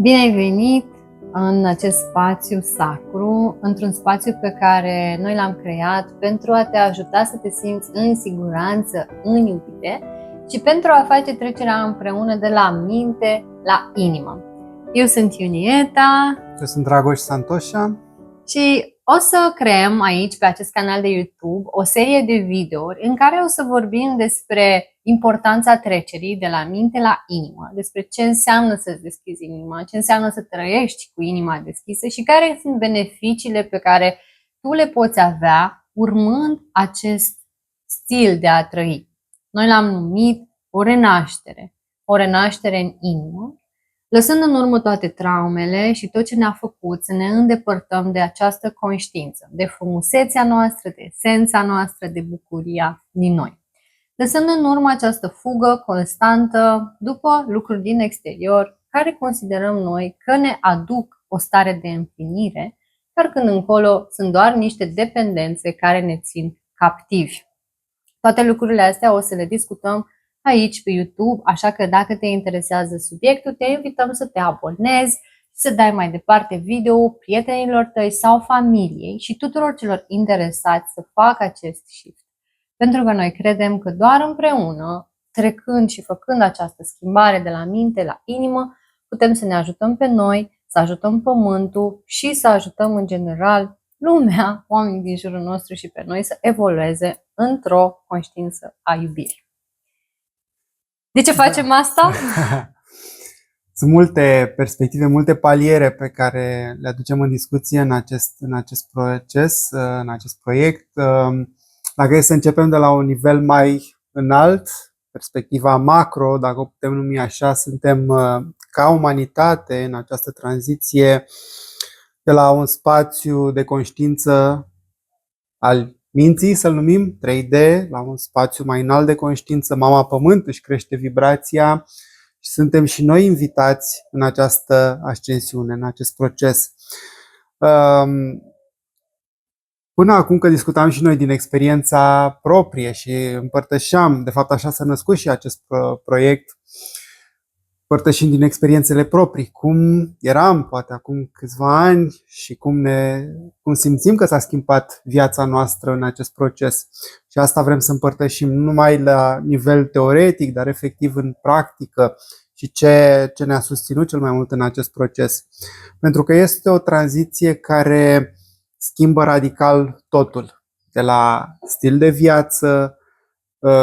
Bine ai venit în acest spațiu sacru, într-un spațiu pe care noi l-am creat pentru a te ajuta să te simți în siguranță, în iubire și pentru a face trecerea împreună de la minte la inimă. Eu sunt Iunieta. Eu sunt Dragoș Santoșa. Și o să creăm aici, pe acest canal de YouTube, o serie de videouri în care o să vorbim despre importanța trecerii de la minte la inimă, despre ce înseamnă să-ți deschizi inima, ce înseamnă să trăiești cu inima deschisă și care sunt beneficiile pe care tu le poți avea urmând acest stil de a trăi. Noi l-am numit o renaștere în inimă, lăsând în urmă toate traumele și tot ce ne-a făcut să ne îndepărtăm de această conștiință, de frumusețea noastră, de esența noastră, de bucuria din noi. Lăsând în urmă această fugă constantă după lucruri din exterior, care considerăm noi că ne aduc o stare de împlinire, dar când încolo sunt doar niște dependențe care ne țin captivi. Toate lucrurile astea o să le discutăm aici pe YouTube, așa că dacă te interesează subiectul, te invităm să te abonezi, să dai mai departe video prietenilor tăi sau familiei și tuturor celor interesați să facă acest shift. Pentru că noi credem că doar împreună, trecând și făcând această schimbare de la minte la inimă, putem să ne ajutăm pe noi, să ajutăm pământul și să ajutăm în general lumea, oamenii din jurul nostru și pe noi să evolueze într-o conștiință a iubirii. De ce facem asta? Sunt multe perspective, multe paliere pe care le aducem în discuție în acest proces, în acest proiect. Dacă e să începem de la un nivel mai înalt, perspectiva macro, dacă o putem numi așa, suntem ca umanitate în această tranziție de la un spațiu de conștiință al minții, să-l numim 3D, la un spațiu mai înalt de conștiință. Mama Pământ își crește vibrația și suntem și noi invitați în această ascensiune, în acest proces. Până acum, că discutam și noi din experiența proprie și împărtășeam, de fapt așa s-a născut și acest proiect, împărtășind din experiențele proprii, cum eram poate acum câțiva ani și cum simțim că s-a schimbat viața noastră în acest proces. Și asta vrem să împărtășim nu numai la nivel teoretic, dar efectiv în practică și ce ne-a susținut cel mai mult în acest proces. Pentru că este o tranziție care schimbă radical totul, de la stil de viață,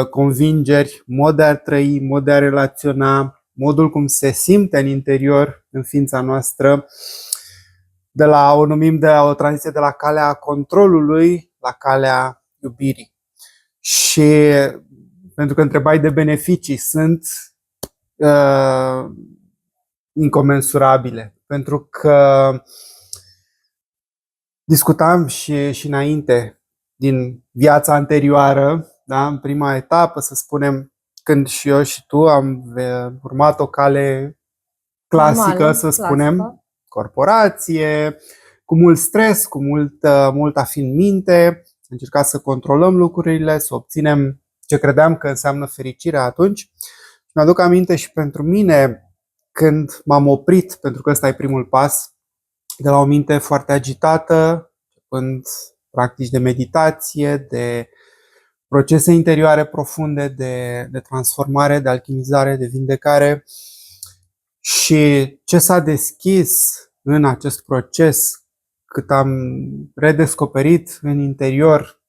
convingeri, mod de a trăi, mod de a relaționa, modul cum se simte în interior, în ființa noastră, de o tranziție de la calea controlului la calea iubirii. Și pentru că întrebai de beneficii, sunt incomensurabile. Pentru că discutam și înainte din viața anterioară, da, în prima etapă, să spunem, când și eu și tu am urmat o cale clasică, să spunem, corporație, cu mult stres, cu mult a fi în minte, încercat să controlăm lucrurile, să obținem ce credeam că înseamnă fericirea atunci. Și mi-aduc aminte și pentru mine, când m-am oprit, pentru că ăsta e primul pas, de la o minte foarte agitată, începând practici de meditație, de procese interioare profunde, de transformare, de alchimizare, de vindecare. Și ce s-a deschis în acest proces, cât am redescoperit în interior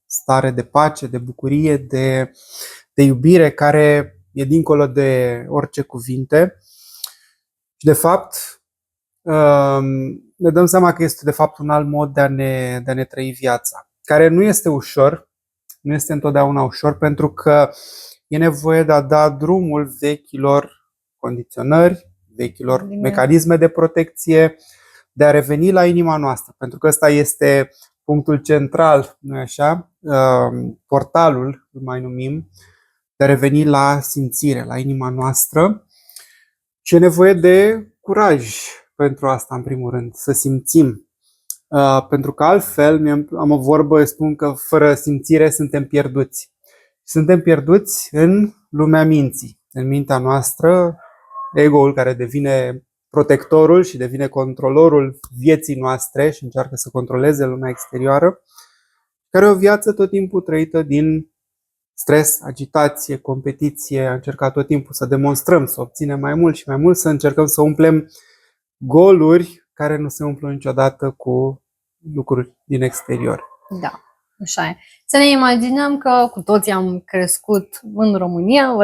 stare de pace, de bucurie, de iubire, care e dincolo de orice cuvinte. Și de fapt ne dăm seama că este de fapt un alt mod de a ne trăi viața, care nu este ușor, nu este întotdeauna ușor, pentru că e nevoie de a da drumul vechilor condiționări, vechilor mecanisme de protecție, de a reveni la inima noastră, pentru că ăsta este punctul central, nu-i așa? Portalul, îl mai numim, de a reveni la simțire, la inima noastră. Și e nevoie de curaj pentru asta, în primul rând, să simțim. Pentru că altfel, am o vorbă, spun că fără simțire suntem pierduți. Suntem pierduți în lumea minții, în mintea noastră, ego-ul care devine protectorul și devine controlorul vieții noastre și încearcă să controleze lumea exterioară, care e o viață tot timpul trăită din stres, agitație, competiție, a încercat tot timpul să demonstrăm, să obținem mai mult și mai mult, să încercăm să umplem goluri care nu se umplu niciodată cu lucruri din exterior. Da, așa e. Să ne imaginăm că cu toții am crescut în România,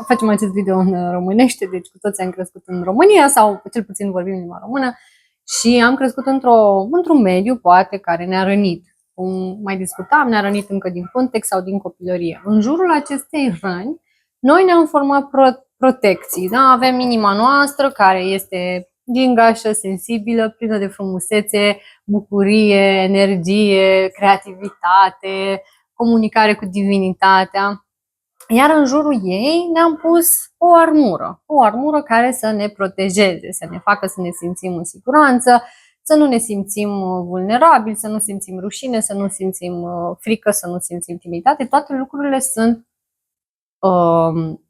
facem acest video în românește, deci cu toții am crescut în România sau cel puțin vorbim limba română și am crescut într-un mediu, poate, care ne-a rănit. Cum mai discutam, ne-a rănit încă din context sau din copilărie. În jurul acestei răni, noi ne-am format protecții. Da? Avem inima noastră, care este gingașă, sensibilă, plină de frumusețe, bucurie, energie, creativitate, comunicare cu divinitatea. Iar în jurul ei ne-am pus o armură care să ne protejeze, să ne facă să ne simțim în siguranță, să nu ne simțim vulnerabili, să nu simțim rușine, să nu simțim frică, să nu simțim timiditate. Toate lucrurile sunt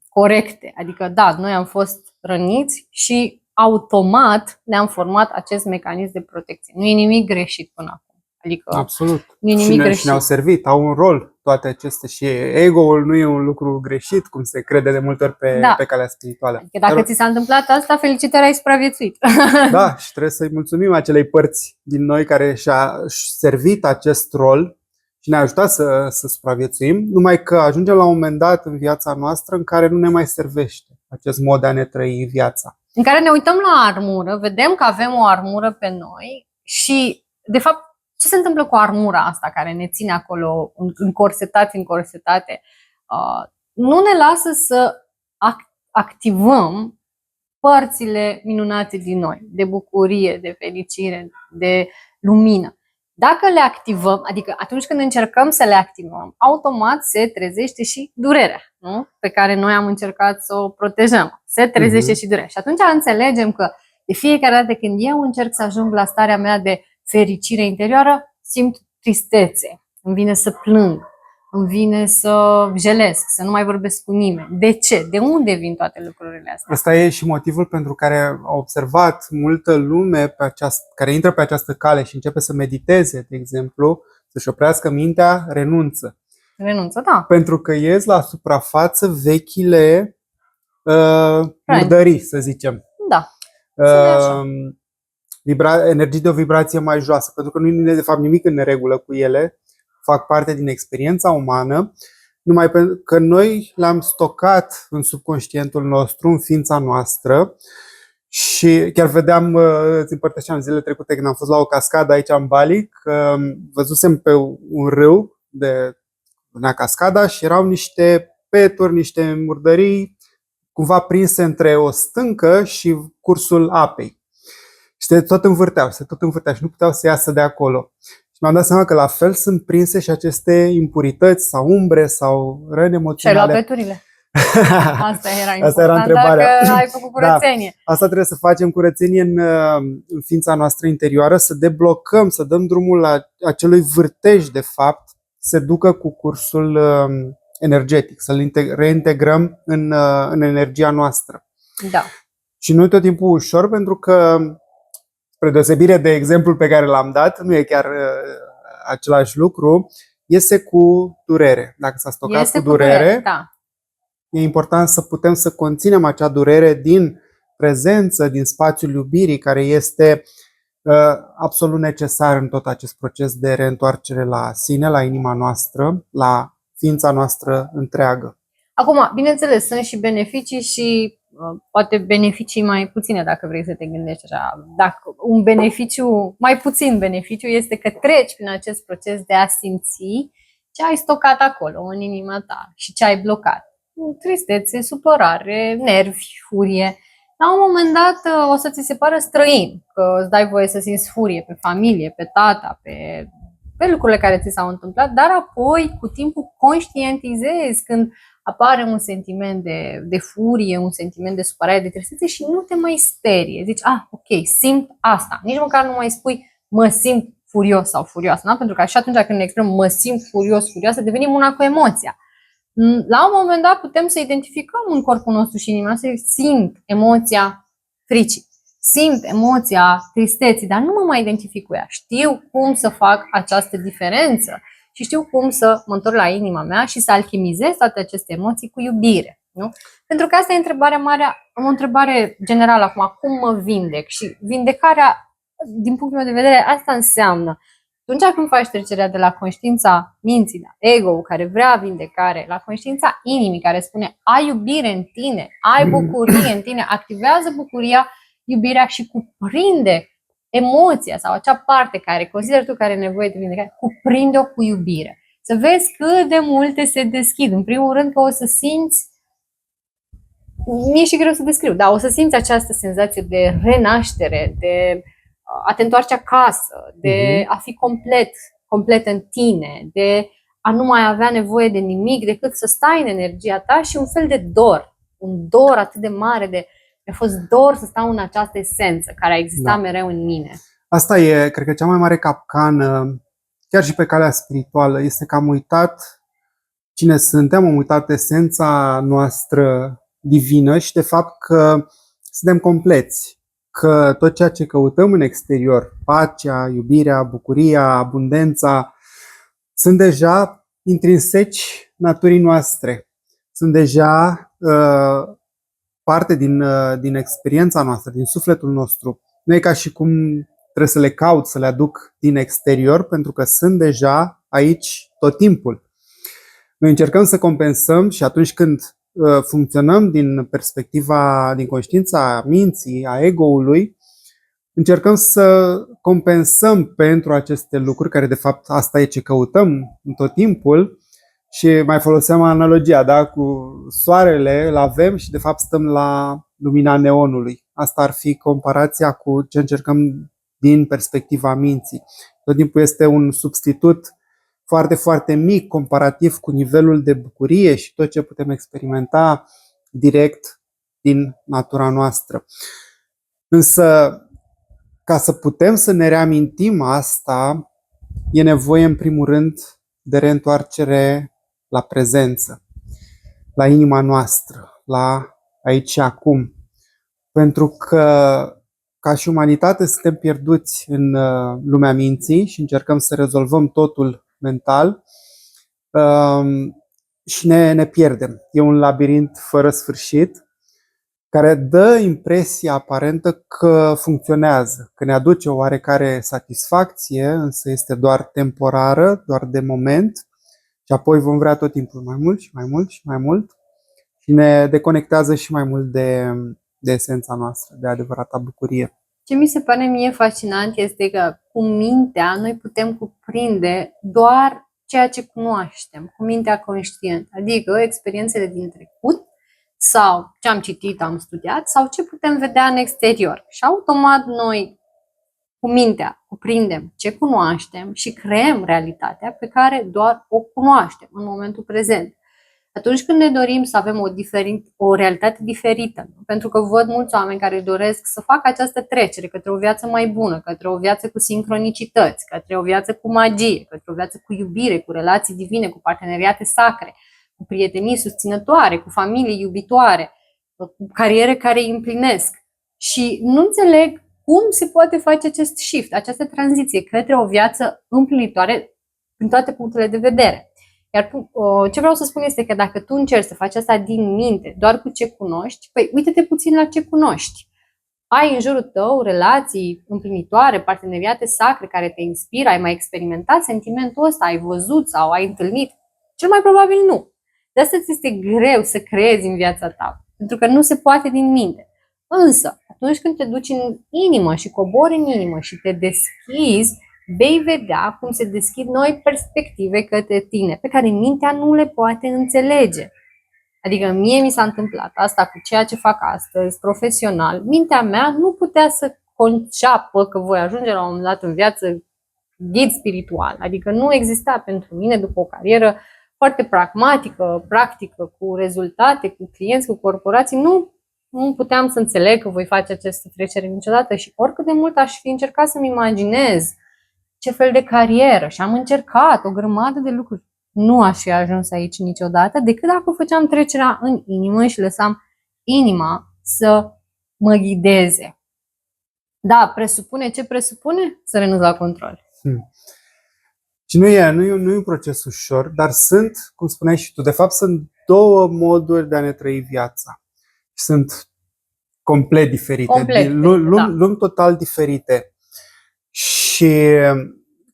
corecte. Adică, da, noi am fost răniți și automat ne-am format acest mecanism de protecție. Nu e nimic greșit până acum. Adică, absolut. Nu e nimic greșit. Și ne-au servit, au un rol toate acestea și ego-ul nu e un lucru greșit, cum se crede de multe ori pe calea spirituală. Adică dacă ți s-a întâmplat asta, felicitări, ai supraviețuit. Da, și trebuie să-i mulțumim acelei părți din noi care și-a servit acest rol și ne-a ajutat să supraviețuim, numai că ajungem la un moment dat în viața noastră în care nu ne mai servește acest mod de a ne trăi viața. În care ne uităm la armură, vedem că avem o armură pe noi și, de fapt, ce se întâmplă cu armura asta care ne ține acolo încorsetate? Nu ne lasă să activăm părțile minunate din noi, de bucurie, de fericire, de lumină. Dacă le activăm, adică atunci când încercăm să le activăm, automat se trezește și durerea, nu? Pe care noi am încercat să o protejăm. Se trezește și durerea. Și atunci înțelegem că de fiecare dată când eu încerc să ajung la starea mea de fericire interioară, simt tristețe, îmi vine să plâng, îmi vine să jelesc, să nu mai vorbesc cu nimeni. De ce? De unde vin toate lucrurile astea? Asta e și motivul pentru care au observat multă lume care intră pe această cale și începe să mediteze, de exemplu, să-și oprească mintea, renunță. Renunță, da. Pentru că ies la suprafață vechile murdării, să zicem. Da. Energii de o vibrație mai joasă, pentru că nu e de fapt nimic în neregulă cu ele, fac parte din experiența umană, numai pentru că noi le-am stocat în subconștientul nostru, în ființa noastră. Și chiar vedeam, îți împărtășeam zilele trecute când am fost la o cascadă aici în Bali, că văzusem pe un râu de venea cascada și erau niște peturi, niște murdării cumva prinse între o stâncă și cursul apei. Și se tot învârteau și nu puteau să iasă de acolo. Și mi-am dat seama că la fel sunt prinse și aceste impurități sau umbre sau răni emoționale. Și ai luat peturile. Asta era important. Asta era întrebarea. Dacă ai făcut curățenie. Da, asta trebuie să facem curățenie în ființa noastră interioară, să deblocăm, să dăm drumul la acelui vârtej, de fapt, se ducă cu cursul energetic, să-l reintegrăm în energia noastră. Da. Și nu tot timpul ușor, pentru că, spre deosebire de exemplul pe care l-am dat, nu e chiar același lucru, iese cu durere. Dacă s-a stocat cu durere, da. E important să putem să conținem acea durere din prezență, din spațiul iubirii, care este absolut necesar în tot acest proces de reîntoarcere la sine, la inima noastră, la ființa noastră întreagă. Acum, bineînțeles, sunt și beneficii și poate beneficii mai puține, dacă vrei să te gândești așa. Dacă un beneficiu, mai puțin beneficiu, este că treci prin acest proces de a simți ce ai stocat acolo, în inima ta și ce ai blocat. Tristețe, supărare, nervi, furie. La un moment dat o să ți se pară străin, că îți dai voie să simți furie pe familie, pe tata, pe lucrurile care ți s-au întâmplat, dar apoi cu timpul conștientizezi când apare un sentiment de furie, un sentiment de supărare, de tristețe și nu te mai sperie. Zici, ok, simt asta. Nici măcar nu mai spui, mă simt furios sau furioasă, da? Pentru că și atunci când ne exprimăm mă simt furios, furioasă, devenim una cu emoția. La un moment dat putem să identificăm în corpul nostru și inima, să simt emoția fricii. Simt emoția tristeții, dar nu mă mai identific cu ea. Știu cum să fac această diferență și știu cum să mă întorc la inima mea și să alchimizez toate aceste emoții cu iubire. Nu? Pentru că asta e întrebarea mare, o întrebare generală acum, cum mă vindec? Și vindecarea, din punctul meu de vedere, asta înseamnă atunci când faci trecerea de la conștiința minții, la ego care vrea vindecare, la conștiința inimii care spune ai iubire în tine, ai bucurie în tine, activează bucuria, iubirea și cuprinde emoția sau acea parte care consideri tu că are nevoie de vindecare, cuprinde-o cu iubire. Să vezi cât de multe se deschid. În primul rând că o să simți, mi-e și greu să descriu, dar o să simți această senzație de renaștere, de a te întoarce acasă, de a fi complet în tine, de a nu mai avea nevoie de nimic decât să stai în energia ta și un fel de dor, un dor atât de mare, mi-a fost dor să stau în această esență care a existat mereu în mine. Asta e, cred că, cea mai mare capcană, chiar și pe calea spirituală, este că am uitat cine suntem, am uitat esența noastră divină și de fapt că suntem compleți. Că tot ceea ce căutăm în exterior, pacea, iubirea, bucuria, abundența, sunt deja intrinseci naturii noastre. Sunt deja parte din experiența noastră, din sufletul nostru. Nu e ca și cum trebuie să le caut, să le aduc din exterior, pentru că sunt deja aici tot timpul. Noi încercăm să compensăm și atunci când funcționăm din perspectiva, din conștiința minții, a ego-ului, încercăm să compensăm pentru aceste lucruri, care de fapt asta e ce căutăm în tot timpul. Și mai foloseam analogia, da? Cu soarele, îl avem și de fapt stăm la lumina neonului. Asta ar fi comparația cu ce încercăm din perspectiva minții. Tot timpul este un substitut foarte, foarte mic comparativ cu nivelul de bucurie și tot ce putem experimenta direct din natura noastră. Însă, ca să putem să ne reamintim asta, e nevoie în primul rând de reîntoarcere la prezență, la inima noastră, la aici și acum. Pentru că ca și umanitate suntem pierduți în lumea minții și încercăm să rezolvăm totul mental și ne pierdem. E un labirint fără sfârșit care dă impresia aparentă că funcționează, că ne aduce o oarecare satisfacție, însă este doar temporară, doar de moment și apoi vom vrea tot timpul mai mult și mai mult și mai mult și ne deconectează și mai mult de esența noastră, de adevărata bucurie. Ce mi se pare mie fascinant este că cu mintea noi putem cuprinde doar ceea ce cunoaștem, cu mintea conștientă, adică experiențele din trecut sau ce am citit, am studiat sau ce putem vedea în exterior. Și automat noi cu mintea cuprindem ce cunoaștem și creăm realitatea pe care doar o cunoaștem în momentul prezent. Atunci când ne dorim să avem o realitate diferită, nu? Pentru că văd mulți oameni care doresc să facă această trecere către o viață mai bună, către o viață cu sincronicități, către o viață cu magie, către o viață cu iubire, cu relații divine, cu parteneriate sacre, cu prietenii susținătoare, cu familii iubitoare, cu cariere care îi împlinesc. Și nu înțeleg cum se poate face acest shift, această tranziție către o viață împlinitoare din toate punctele de vedere. Iar ce vreau să spun este că dacă tu încerci să faci asta din minte, doar cu ce cunoști, păi uite-te puțin la ce cunoști. Ai în jurul tău relații împlinitoare, parteneriate sacre care te inspiră, ai mai experimentat sentimentul ăsta, ai văzut sau ai întâlnit? Cel mai probabil nu. De asta ți este greu să creezi în viața ta, pentru că nu se poate din minte. Însă, atunci când te duci în inimă și cobori în inimă și te deschizi, vei vedea cum se deschid noi perspective către tine, pe care mintea nu le poate înțelege. Adică mie mi s-a întâmplat asta cu ceea ce fac astăzi, profesional. Mintea mea nu putea să conceapă că voi ajunge la un moment dat în viață ghid spiritual. Adică nu exista pentru mine, după o carieră foarte pragmatică, practică, cu rezultate, cu clienți, cu corporații, nu puteam să înțeleg că voi face această trecere niciodată și oricât de mult aș fi încercat să-mi imaginez ce fel de carieră și am încercat o grămadă de lucruri. Nu aș fi ajuns aici niciodată decât dacă făceam trecerea în inimă și lăsam inima să mă ghideze. Da, presupune ce presupune? Să renunț la control. Și nu e un proces ușor, dar sunt, cum spuneai și tu, de fapt sunt două moduri de a ne trăi viața. Sunt complet diferite, Complet diferite, da. lumi total diferite. Și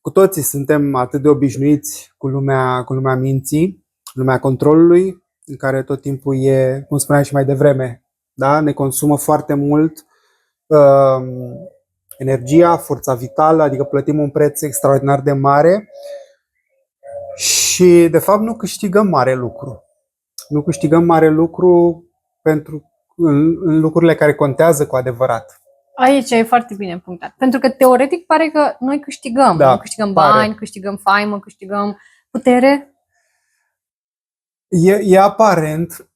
cu toții suntem atât de obișnuiți cu lumea minții, lumea controlului, în care tot timpul e, cum spuneam și mai devreme, da? Ne consumă foarte mult energia, forța vitală, adică plătim un preț extraordinar de mare și de fapt nu câștigăm mare lucru. Nu câștigăm mare lucru în lucrurile care contează cu adevărat. Aici e foarte bine punctat. Pentru că teoretic pare că noi câștigăm. Da, noi câștigăm bani, câștigăm faimă, câștigăm putere. E aparent,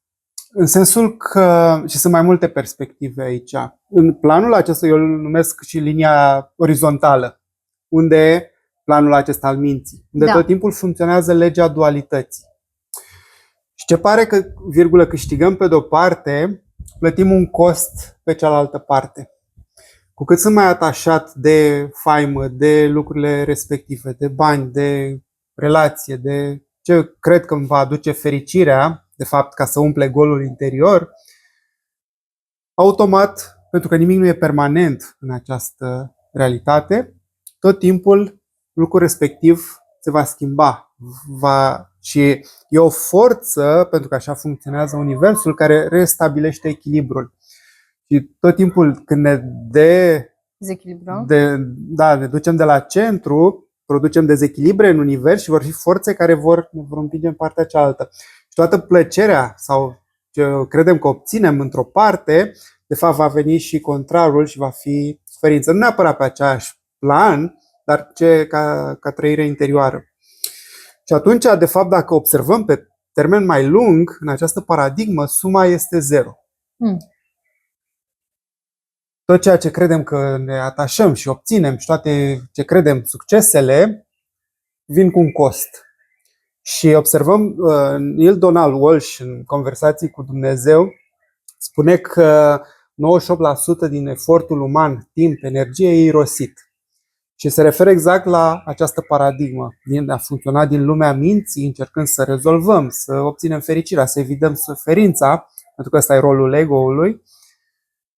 în sensul că, și sunt mai multe perspective aici. În planul acesta eu îl numesc și linia orizontală, unde planul acesta al minții, unde tot timpul funcționează legea dualității. Și ce pare că, virgulă, câștigăm pe de-o parte, plătim un cost pe cealaltă parte. Cu cât sunt mai atașat de faimă, de lucrurile respective, de bani, de relație, de ce cred că îmi va aduce fericirea, de fapt, ca să umple golul interior, automat, pentru că nimic nu e permanent în această realitate, tot timpul lucrul respectiv se va schimba. Și e o forță, pentru că așa funcționează universul, care restabilește echilibrul. Și tot timpul când ne ne ducem de la centru, producem dezechilibre în univers și vor fi forțe care ne vor împinge în partea cealaltă. Și toată plăcerea sau ce credem că obținem într-o parte, de fapt va veni și contrarul și va fi suferință. Nu neapărat pe același plan, dar ca trăire interioară. Și atunci, de fapt, dacă observăm pe termen mai lung, în această paradigmă, suma este zero. Tot ceea ce credem că ne atașăm și obținem și toate ce credem succesele vin cu un cost. Și observăm, Neil Donald Walsh, în Conversații cu Dumnezeu, spune că 98% din efortul uman, timp, energie e irosit. Și se referă exact la această paradigmă, din a funcționa din lumea minții, încercând să rezolvăm, să obținem fericirea, să evităm suferința, pentru că ăsta e rolul ego-ului.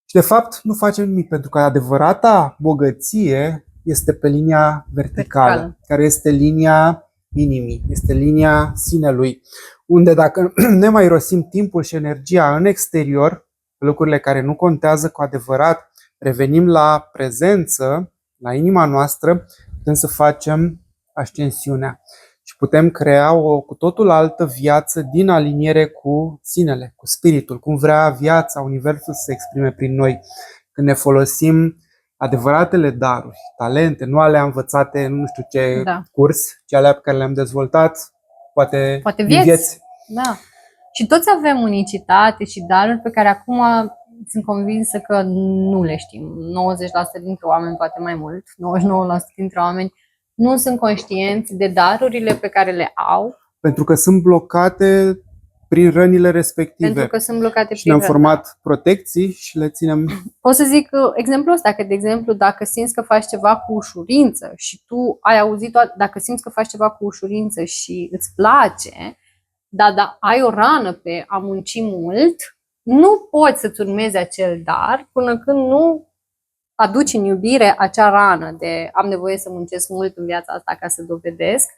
Și de fapt nu facem nimic, pentru că adevărata bogăție este pe linia verticală, care este linia inimii, este linia sinelui, unde dacă ne mai irosim timpul și energia în exterior, lucrurile care nu contează cu adevărat, revenim la prezență, la inima noastră, putem să facem ascensiunea și putem crea o cu totul altă viață din aliniere cu sinele, cu spiritul, cum vrea viața, universul să se exprime prin noi. Când ne folosim adevăratele daruri, talente, nu alea învățate în nu știu ce curs, ci alea pe care le-am dezvoltat, poate vieți. Da. Și toți avem unicitate și daruri pe care acum sunt convinsă că nu le știm. 90% dintre oameni, poate mai mult, 99% dintre oameni nu sunt conștienți de darurile pe care le au. Pentru că sunt blocate prin rănile respective. Pentru că sunt blocate și ne-am format protecții și le ținem. Pot să zic exemplul ăsta, că de exemplu dacă simți că faci ceva cu ușurință și tu ai auzit, dacă simți că faci ceva cu ușurință și îți place, dar ai o rană pe a munci mult, nu poți să-ți urmezi acel dar până când nu aduci în iubire acea rană de am nevoie să muncesc mult în viața asta ca să dovedesc.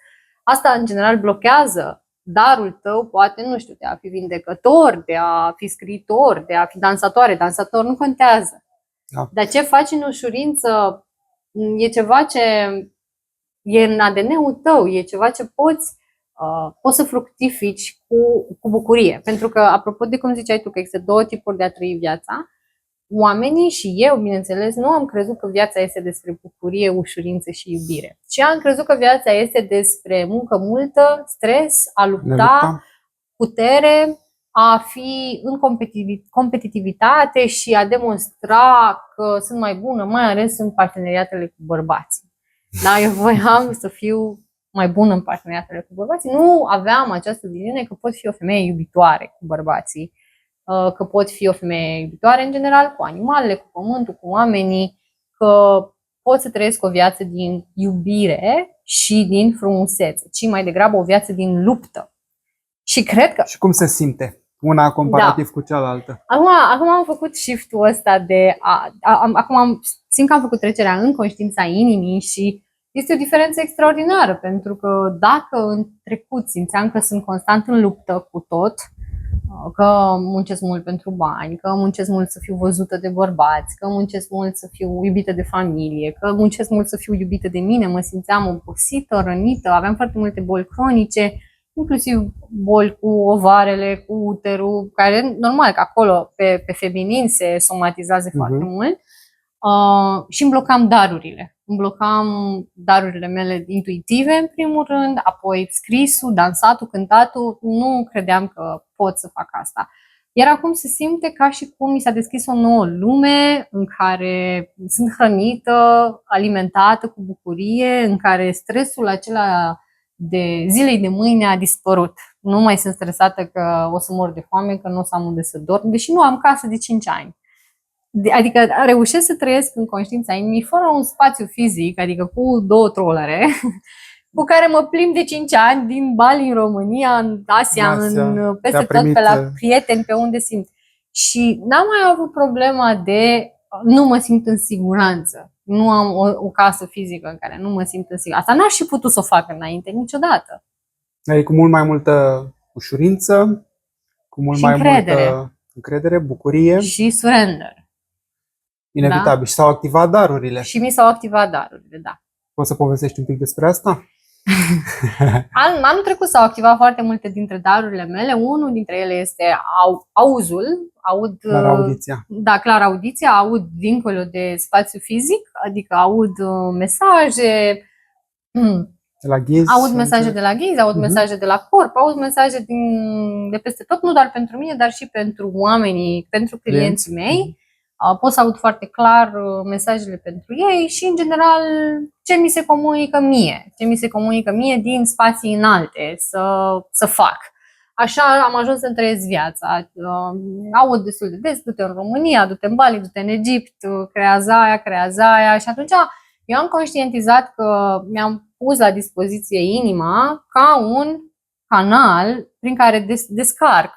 Asta în general blochează darul tău, poate, nu știu, de a fi vindecător, de a fi scriitor, de a fi dansator, nu contează. Da. Dar ce faci în ușurință e ceva ce e în ADN-ul tău, e ceva ce poți să fructifici cu bucurie. Pentru că, apropo de cum ziceai tu, că există două tipuri de a trăi viața, oamenii și eu, bineînțeles, nu am crezut că viața este despre bucurie, ușurință și iubire. Și am crezut că viața este despre muncă multă, stres, a lupta, putere, a fi în competitivitate și a demonstra că sunt mai bună, mai ales în parteneriatele cu bărbații. Da, eu voiam să fiu mai bună în parteneriatele cu bărbații. Nu aveam această viziune că pot fi o femeie iubitoare cu bărbații. că pot fi o femeie iubitoare în general, cu animalele, cu pământul, cu oamenii, că pot să trăiesc o viață din iubire și din frumusețe, ci mai degrabă o viață din luptă. Și cred că... Și cum se simte una comparativ cu cealaltă? Acum am făcut shift-ul ăsta simt că am făcut trecerea în conștiința inimii și este o diferență extraordinară, pentru că dacă în trecut simțeam că sunt constant în luptă cu tot, că muncesc mult pentru bani, că muncesc mult să fiu văzută de bărbați, că muncesc mult să fiu iubită de familie, că muncesc mult să fiu iubită de mine, mă simțeam obosită, rănită, aveam foarte multe boli cronice, inclusiv boli cu ovarele, cu uterul, care normal că acolo pe feminin se somatizează foarte mult. Și îmi blocam darurile. Îmi blocam darurile mele intuitive, în primul rând, apoi scrisul, dansatul, cântatul. Nu credeam că pot să fac asta. Iar acum se simte ca și cum mi s-a deschis o nouă lume în care sunt hrănită, alimentată cu bucurie, în care stresul acela de zilei de mâine a dispărut. Nu mai sunt stresată că o să mor de foame, că nu o să am unde să dorm, deși nu am casă de 5 ani. Adică reușesc să trăiesc în conștiința inimii fără un spațiu fizic, adică cu 2 trolere, cu care mă plimb de 5 ani din Bali în România, în Asia, peste tot, pe la prieteni, pe unde simt. Și n-am mai avut problema de nu mă simt în siguranță. Nu am o casă fizică în care nu mă simt în siguranță. Asta n-aș fi putut să o fac înainte, niciodată. Adică cu mult mai multă ușurință, cu mult mai multă încredere, bucurie. Și surrender. Inevitabil. Da? Și s-au activat darurile. Și mi s-au activat darurile, da. Poți să povestești un pic despre asta? Anul trecut s-au activat foarte multe dintre darurile mele. Unul dintre ele este auzul. Clar audiția. Da, clar audiția. Aud dincolo de spațiu fizic, adică aud mesaje. De la ghiz, aud mesaje de la ghiz, aud mesaje de la corp, aud mesaje de peste tot, nu doar pentru mine, dar și pentru oamenii, pentru clienții mei. Pot să aud foarte clar mesajele pentru ei și, în general, ce mi se comunică mie din spații înalte să fac. Așa am ajuns să-mi trăiesc viața. Aud destul de des, du-te în România, du-te în Bali, du-te în Egipt, creează aia. Și atunci eu am conștientizat că mi-am pus la dispoziție inima ca un canal prin care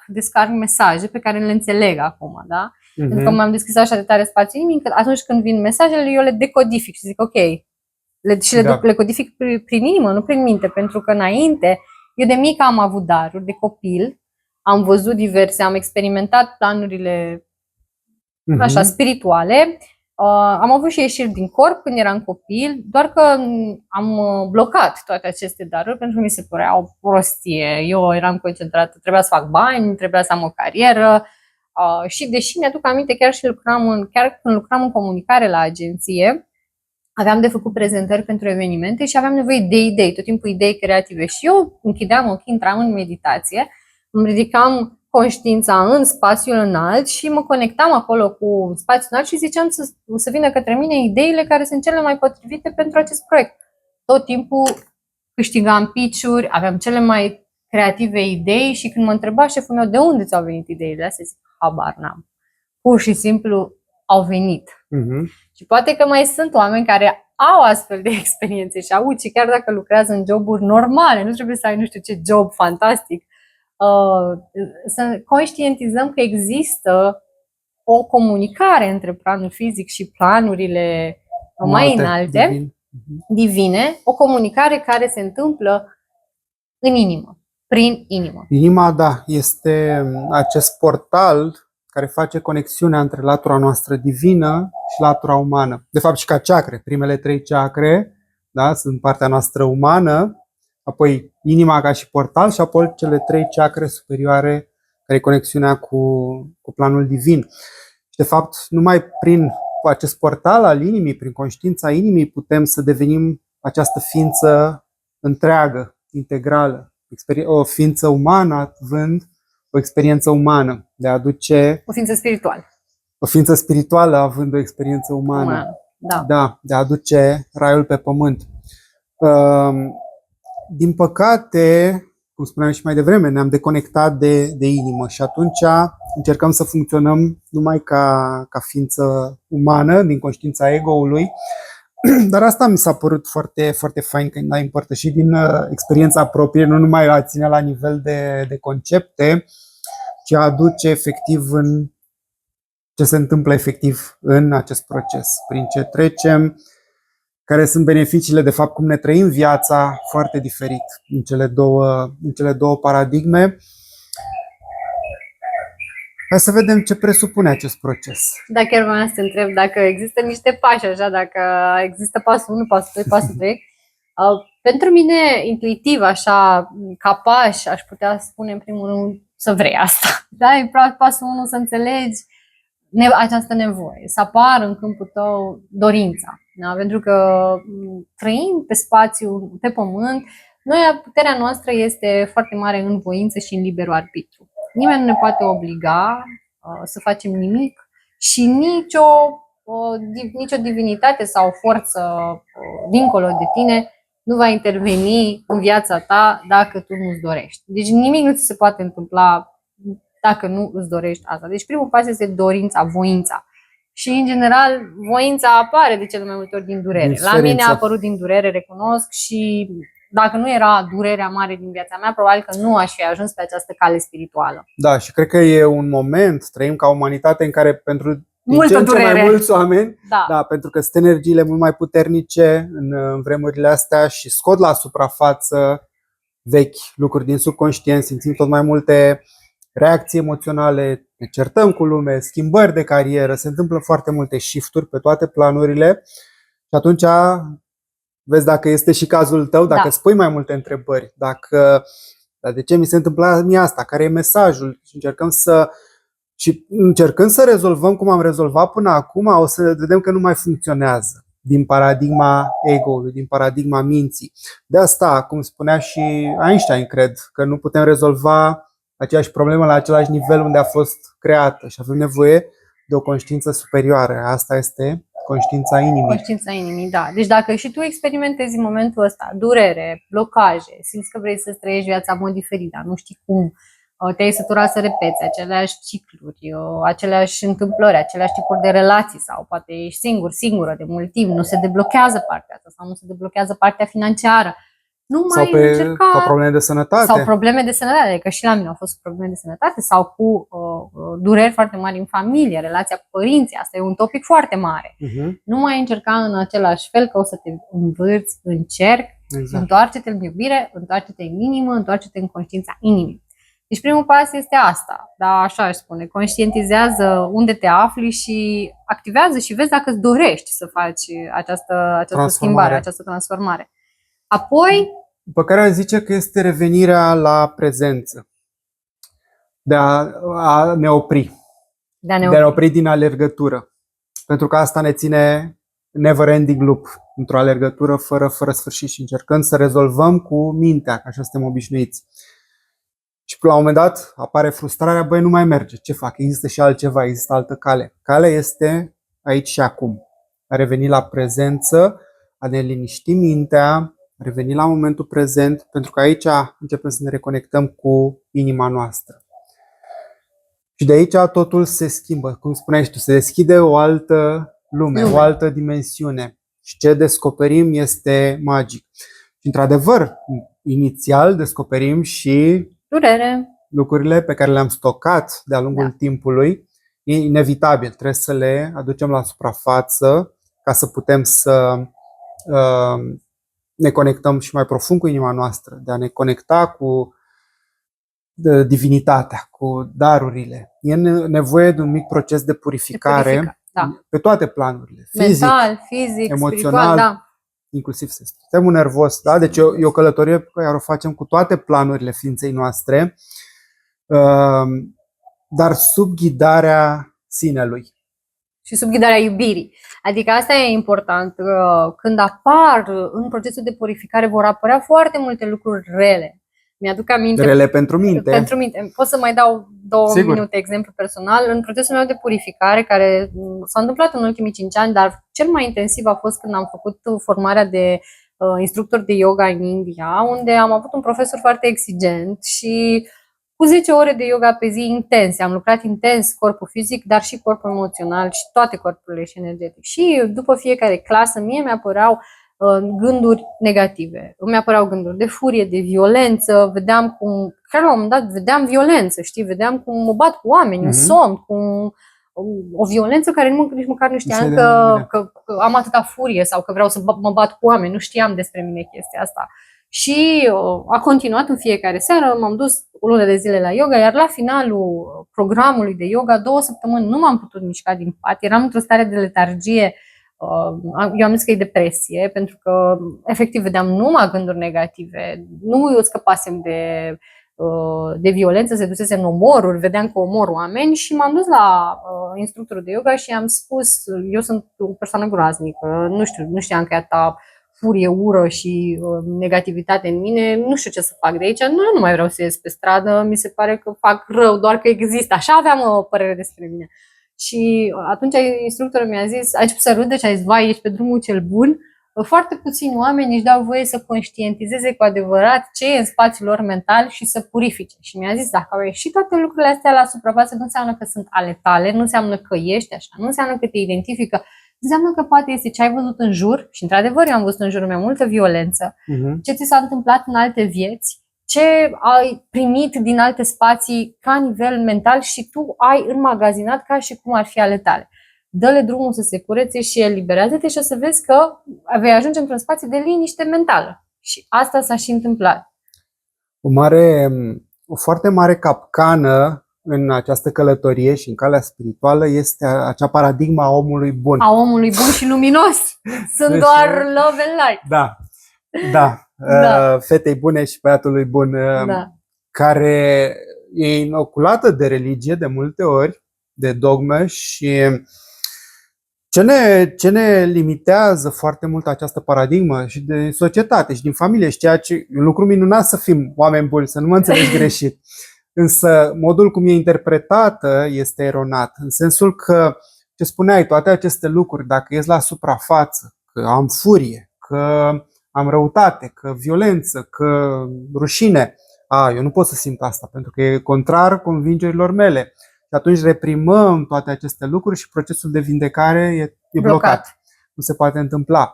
descarc mesaje pe care le înțeleg acum, da? Pentru că m-am deschis așa de tare spațiul inimii, încât atunci când vin mesajele, eu le decodific și zic ok. Le codific prin inimă, nu prin minte, pentru că înainte, eu de mică am avut daruri, de copil, am văzut diverse, am experimentat planurile așa spirituale, am avut și ieșiri din corp când eram copil, doar că am blocat toate aceste daruri pentru că mi se părea o prostie. Eu eram concentrată, trebuia să fac bani, trebuia să am o carieră. Și deși mi-aduc aminte, chiar când lucram în comunicare la agenție, aveam de făcut prezentări pentru evenimente și aveam nevoie de idei, tot timpul idei creative. Și eu închideam ochii, intram în meditație, îmi ridicam conștiința în spațiul înalt și mă conectam acolo cu spațiul înalt și ziceam să vină către mine ideile care sunt cele mai potrivite pentru acest proiect. Tot timpul câștigam pitch-uri, aveam cele mai creative idei și când mă întreba șeful meu de unde ți-au venit ideile astea, zic, habar n-am. Pur și simplu au venit. Și poate că mai sunt oameni care au astfel de experiențe și au și chiar dacă lucrează în joburi normale, nu trebuie să ai nu știu ce job fantastic, să conștientizăm că există o comunicare între planul fizic și planurile mai înalte, divine, o comunicare care se întâmplă în inimă, prin inimă. Inima, da, este acest portal care face conexiunea între latura noastră divină și latura umană. De fapt și ca chakre, primele 3 chakre, da, sunt partea noastră umană, apoi inima ca și portal și apoi cele 3 chakre superioare care e conexiunea cu planul divin. Și de fapt numai prin acest portal al inimii, prin conștiința inimii, putem să devenim această ființă întreagă, integrală, o ființă umană având o experiență umană, de a aduce... O ființă spirituală. O ființă spirituală având o experiență umană. Da, de a aduce raiul pe pământ. Din păcate, cum spuneam și mai devreme, ne-am deconectat de inimă și atunci încercăm să funcționăm numai ca ființă umană, din conștiința ego-ului. Dar asta mi s-a părut foarte, foarte fain când ai împărtășit din experiența proprie, nu numai la ține la nivel de concepte, ci aduce efectiv în ce se întâmplă efectiv în acest proces, prin ce trecem, care sunt beneficiile, de fapt, cum ne trăim viața foarte diferit în cele două paradigme. Hai să vedem ce presupune acest proces. Da, chiar vreau să te întreb dacă există niște pași așa, dacă există pasul 1, pasul 2, pasul 3. Pentru mine, intuitiv, așa, ca pași, aș putea spune în primul rând să vrei asta. Da? E pasul 1 să înțelegi această nevoie, să apară în câmpul tău dorința. Da? Pentru că trăind pe spațiu, pe pământ, puterea noastră este foarte mare în voință și în liberul arbitru. Nimeni nu ne poate obliga să facem nimic și nicio divinitate sau forță dincolo de tine nu va interveni în viața ta dacă tu nu-ți dorești. Deci nimic nu ți se poate întâmpla dacă nu îți dorești asta. Deci primul pas este dorința, voința. Și în general voința apare de cele mai multe ori din durere. La mine a apărut din durere, recunosc, și dacă nu era durerea mare din viața mea, probabil că nu aș fi ajuns pe această cale spirituală. Da, și cred că e un moment, trăim ca umanitate în care pentru multă durere. Mai mulți oameni, da, pentru că sunt energiile mult mai puternice în vremurile astea și scot la suprafață vechi lucruri din subconștient, simțim tot mai multe reacții emoționale, ne certăm cu lume, schimbări de carieră, se întâmplă foarte multe shift-uri pe toate planurile și atunci vezi dacă este și cazul tău, dacă îți pui mai multe întrebări, dar de ce mi se întâmplă mie asta, care e mesajul, și încercând să rezolvăm cum am rezolvat până acum, o să vedem că nu mai funcționează din paradigma ego-ului, din paradigma minții. De asta, cum spunea și Einstein, cred că nu putem rezolva aceeași problemă la același nivel unde a fost creată și avem nevoie de o conștiință superioară. Asta este conștiința inimii. Conștiința inimii, da. Deci dacă și tu experimentezi în momentul ăsta durere, blocaje, simți că vrei să trăiești viața în mod diferit, dar nu știi cum, te-ai săturat să repeți aceleași cicluri, aceleași întâmplări, aceleași tipuri de relații sau poate ești singură de mult timp, nu se deblochează partea asta sau nu se deblochează partea financiară. Sau probleme de sănătate. Sau probleme de sănătate, că și la mine au fost probleme de sănătate sau cu dureri foarte mari în familie, relația cu părinții. Asta e un topic foarte mare. Nu mai încerca în același fel că o să te învârți în cerc. Exact. Întoarce-te în iubire, întoarce-te în inimă, întoarce-te în conștiința inimii. Deci primul pas este asta, da, așa aș spune, conștientizează unde te afli și activează și vezi dacă îți dorești să faci această schimbare, această transformare. Apoi, după care aș zice că este revenirea la prezență, de a ne opri, de a ne opri din alergătură, pentru că asta ne ține never ending loop, într-o alergătură fără sfârșit și încercând să rezolvăm cu mintea, că așa suntem obișnuiți. Și la un moment dat apare frustrarea, băi, nu mai merge, ce fac? Există și altceva, există altă cale. Calea este aici și acum, a reveni la prezență, a ne liniști mintea, a reveni la momentul prezent, pentru că aici începem să ne reconectăm cu inima noastră. Și de aici totul se schimbă, cum spuneai și tu, se deschide o altă lume, o altă dimensiune. Și ce descoperim este magic. Și într-adevăr, inițial descoperim și durere, lucrurile pe care le-am stocat de-a lungul timpului. E inevitabil, trebuie să le aducem la suprafață ca să putem să ne conectăm și mai profund cu inima noastră, de a ne conecta cu divinitatea, cu darurile. E nevoie de un mic proces de purificare pe toate planurile. Mental, fizic, emoțional, spiritual, inclusiv sistemul nervos. Da? Deci e o călătorie pe care o facem cu toate planurile ființei noastre, dar sub ghidarea sinelui. Și sub ghidarea iubirii. Adică asta e important. Când apar în procesul de purificare vor apărea foarte multe lucruri rele. Mi-aduc aminte. Rele pentru minte. Pentru minte. Pot să mai dau 2 minute exemplu personal. În procesul meu de purificare, care s-a întâmplat în ultimii 5 ani, dar cel mai intensiv a fost când am făcut formarea de instructor de yoga în India, unde am avut un profesor foarte exigent și cu 10 ore de yoga pe zi intense. Am lucrat intens corpul fizic, dar și corpul emoțional și toate corpurile și energetic. Și după fiecare clasă, mie mi-apăreau gânduri negative. Îmi apăreau gânduri de furie, de violență, vedeam cum, chiar la un moment dat, vedeam violență, știi, vedeam cum mă bat cu oameni în somn, cum o violență care nici măcar nu știam că am atâta furie sau că vreau să mă bat cu oameni, nu știam despre mine chestia asta. Și a continuat în fiecare seară, m-am dus o lună de zile la yoga, iar la finalul programului de yoga, 2 săptămâni, nu m-am putut mișca din pat, eram într-o stare de letargie. Eu am zis că e depresie, pentru că efectiv vedeam numai gânduri negative, nu eu scăpasem de violență, se dusese în omoruri, vedeam că omor oameni și m-am dus la instructorul de yoga și i-am spus, eu sunt o persoană groaznică, nu știam că e atâta furie, ură și negativitate în mine, nu știu ce să fac de aici, nu mai vreau să ies pe stradă, mi se pare că fac rău, doar că există, așa aveam o părere despre mine. Și atunci instructorul mi-a zis, a început să râdă și a zis, vai, ești pe drumul cel bun. Foarte puțini oameni își dau voie să conștientizeze cu adevărat ce e în spațiul lor mental și să purifice. Și mi-a zis, dacă au ieșit toate lucrurile astea la suprafață, nu înseamnă că sunt ale tale, nu înseamnă că ești așa, nu înseamnă că te identifică, înseamnă că poate este ce ai văzut în jur, și într-adevăr eu am văzut în jurul meu multă violență, ce ți s-a întâmplat în alte vieți, ce ai primit din alte spații ca nivel mental și tu ai înmagazinat ca și cum ar fi ale tale. Dă-le drumul să se curețe și eliberează-te și o să vezi că vei ajunge într-un spațiu de liniște mentală. Și asta s-a și întâmplat. O foarte mare capcană în această călătorie și în calea spirituală este acea paradigma a omului bun. A omului bun și luminos. Sunt deci, doar love and light. Da, da. Fetei bune și băiatului bun, care e inoculată de religie de multe ori, de dogmă și ce ne limitează foarte mult această paradigmă și de societate și din familie și ceea ce e un lucru minunat să fim oameni buni, să nu mă înțelegi greșit. Însă modul cum e interpretată este eronat, în sensul că, ce spuneai, toate aceste lucruri, dacă ies la suprafață, că am furie, că am răutate, că violență, că rușine, eu nu pot să simt asta, pentru că e contrar convingerilor mele. Și atunci reprimăm toate aceste lucruri și procesul de vindecare e blocat. Nu se poate întâmpla.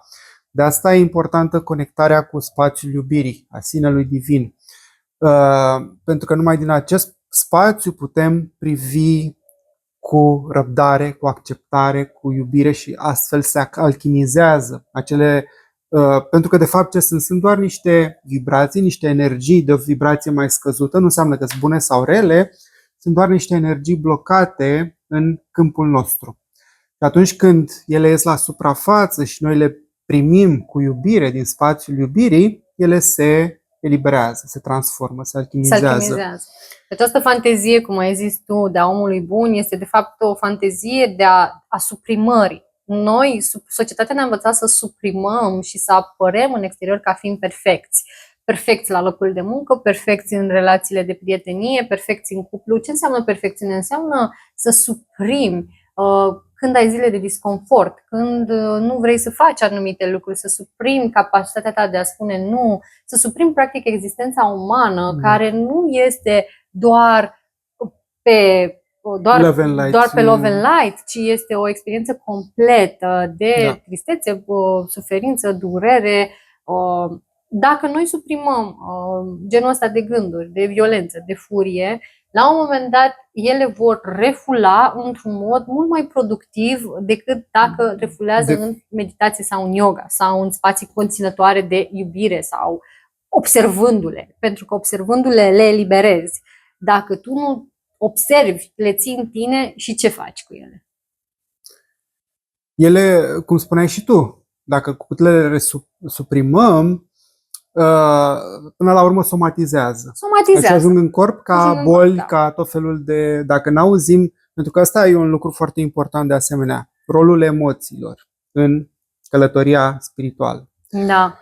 De asta e importantă conectarea cu spațiul iubirii, a sinelui divin. Pentru că numai din acest spațiu putem privi cu răbdare, cu acceptare, cu iubire și astfel se alchimizează acele. Pentru că de fapt ce sunt doar niște vibrații, niște energii de o vibrație mai scăzută, nu înseamnă că sunt bune sau rele, sunt doar niște energii blocate în câmpul nostru. Și atunci când ele ies la suprafață și noi le primim cu iubire din spațiul iubirii, ele se eliberează, se transformă, se alchimizează. Această fantezie, cum ai zis tu, de a omului bun, este de fapt o fantezie de a suprimării. Noi, societatea ne-a învățat să suprimăm și să apărăm în exterior ca fiind perfecți. Perfecți la locul de muncă, perfecți în relațiile de prietenie, perfecți în cuplu. Ce înseamnă perfecțiune? Înseamnă să suprimi când ai zile de disconfort, când nu vrei să faci anumite lucruri, să suprimi capacitatea ta de a spune nu, să suprimi practic existența umană, care nu este doar pe love and light, ci este o experiență completă de tristețe, suferință, durere. Dacă noi suprimăm genul ăsta de gânduri, de violență, de furie, la un moment dat ele vor refula într-un mod mult mai productiv decât dacă refulează în meditație sau în yoga sau în spații conținătoare de iubire sau observându-le, pentru că observându-le le eliberezi. Dacă tu nu observi, le ții în tine și ce faci cu ele? Ele, cum spuneai și tu, dacă cu cât le suprimăm, până la urmă somatizează. Deci ajung în corp ca boli, ca tot felul de. Dacă n-auzim, pentru că asta e un lucru foarte important de asemenea, rolul emoțiilor în călătoria spirituală. Da.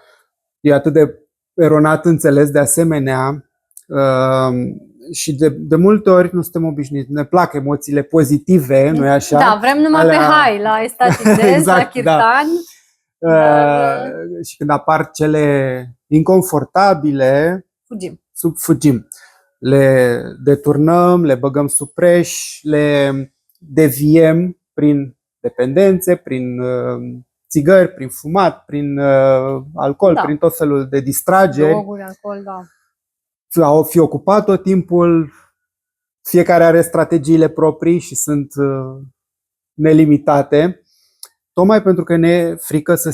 E atât de eronat înțeles de asemenea și de multe ori nu suntem obișnuiți. Ne plac emoțiile pozitive, nu-i așa? Da, vrem numai pe high, la estatic dance, exact, la kirtan. Și când apar cele inconfortabile, fugim. le deturnăm, le băgăm sub preș, le deviem prin dependențe, prin țigări, prin fumat, prin alcool, Da. prin tot felul de distrageri. Droguri, alcool, da. Au fi ocupat tot timpul, fiecare are strategiile proprii și sunt nelimitate, tocmai pentru că ne e frică să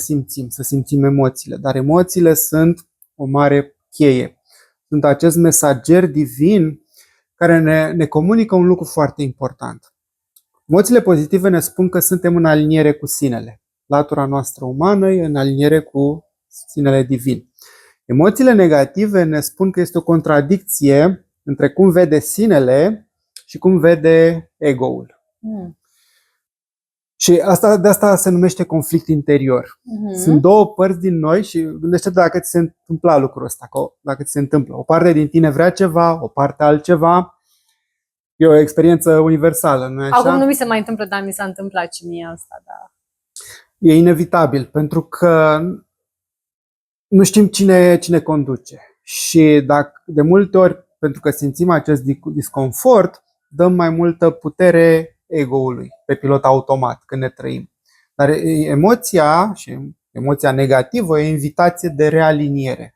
simțim emoțiile. Dar emoțiile sunt o mare cheie. Sunt acest mesager divin care ne comunică un lucru foarte important. Emoțiile pozitive ne spun că suntem în aliniere cu sinele. Latura noastră umană e în aliniere cu sinele divin. Emoțiile negative ne spun că este o contradicție între cum vede sinele și cum vede ego-ul. Și de asta se numește conflict interior. Sunt două părți din noi și gândește-te dacă ți se întâmpla lucrul ăsta, dacă ți se întâmplă. O parte din tine vrea ceva, o parte altceva. E o experiență universală, nu-i așa? Acum nu mi se mai întâmplă, dar mi s-a întâmplat și mie asta, da. E inevitabil, pentru că nu știm cine conduce. Și de multe ori, pentru că simțim acest disconfort, dăm mai multă putere ego-ului pe pilot automat când ne trăim. Dar emoția negativă e o invitație de realiniere.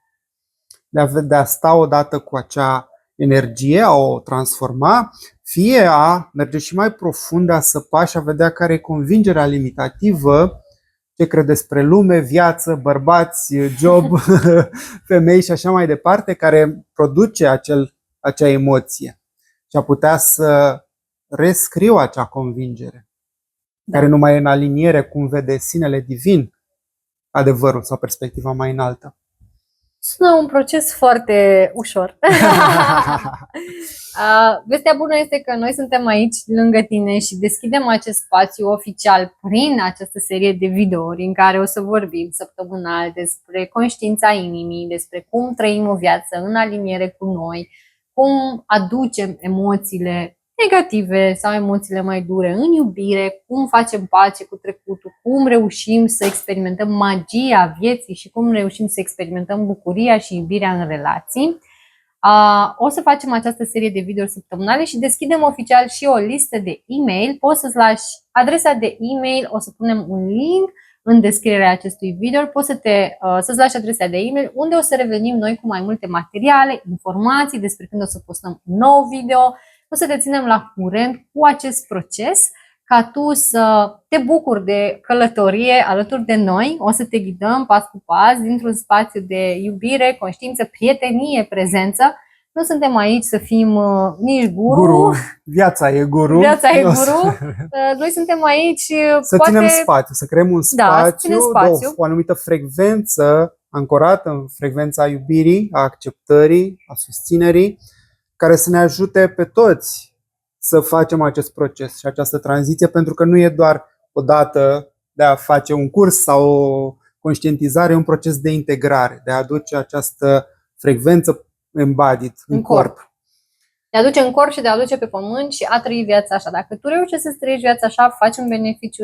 De a sta odată cu acea energie, a o transforma, fie a merge și mai profund, a săpa și a vedea care e convingerea limitativă, ce crede despre lume, viață, bărbați, job, femei și așa mai departe, care produce acea emoție. Și a putea să rescriu acea convingere, care nu mai e în aliniere cum vede sinele divin, adevărul sau perspectiva mai înaltă. Sună un proces foarte ușor. Vestea bună este că noi suntem aici lângă tine și deschidem acest spațiu oficial prin această serie de videouri în care o să vorbim săptămânal despre conștiința inimii, despre cum trăim o viață în aliniere cu noi, cum aducem emoțiile negative sau emoțiile mai dure în iubire, cum facem pace cu trecutul, cum reușim să experimentăm magia vieții și cum reușim să experimentăm bucuria și iubirea în relații. O să facem această serie de videouri săptămânale și deschidem oficial și o listă de e-mail. Poți să-ți lași adresa de e-mail, o să punem un link în descrierea acestui video. Poți să-ți lași adresa de e-mail unde o să revenim noi cu mai multe materiale, informații despre când o să postăm un nou video. O să te ținem la curent cu acest proces ca tu să te bucuri de călătorie alături de noi. O să te ghidăm pas cu pas dintr-un spațiu de iubire, conștiință, prietenie, prezență. Nu suntem aici să fim nici guru. Viața e guru. Viața e guru. Noi suntem aici să ținem spațiu, să creăm un spațiu, de o anumită frecvență ancorată în frecvența iubirii, a acceptării, a susținerii, care să ne ajute pe toți să facem acest proces și această tranziție, pentru că nu e doar o dată de a face un curs sau o conștientizare, e un proces de integrare, de a aduce această frecvență embodied în corp. De a aduce în corp și de a aduce pe pământ și a trăi viața așa. Dacă tu reușești să trăiești viața așa, faci un beneficiu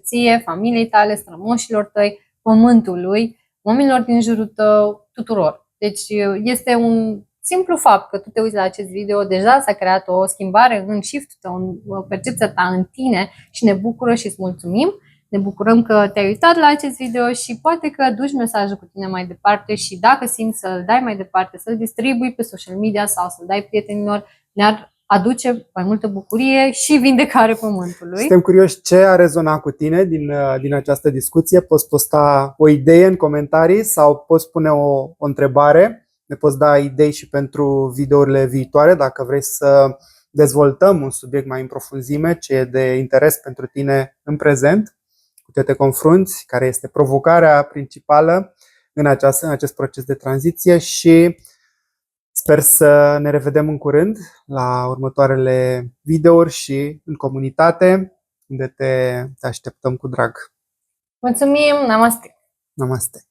ție, familiei tale, strămoșilor tăi, pământului, oamenilor din jurul tău, tuturor. Deci este un simplu fapt că tu te uiți la acest video, deja s-a creat o schimbare în shift-ul tău, în percepția ta în tine și ne bucură și îți mulțumim. Ne bucurăm că te-ai uitat la acest video și poate că duci mesajul cu tine mai departe și dacă simți să-l dai mai departe, să-l distribui pe social media sau să-l dai prietenilor, ne-ar aduce mai multă bucurie și vindecare pământului. Suntem curioși ce a rezonat cu tine din această discuție. Poți posta o idee în comentarii sau poți pune o întrebare. Ne poți da idei și pentru videourile viitoare dacă vrei să dezvoltăm un subiect mai în profunzime, ce e de interes pentru tine în prezent, cu ce te confrunți, care este provocarea principală în acest proces de tranziție și sper să ne revedem în curând la următoarele videouri și în comunitate, unde te așteptăm cu drag. Mulțumim! Namaste! Namaste!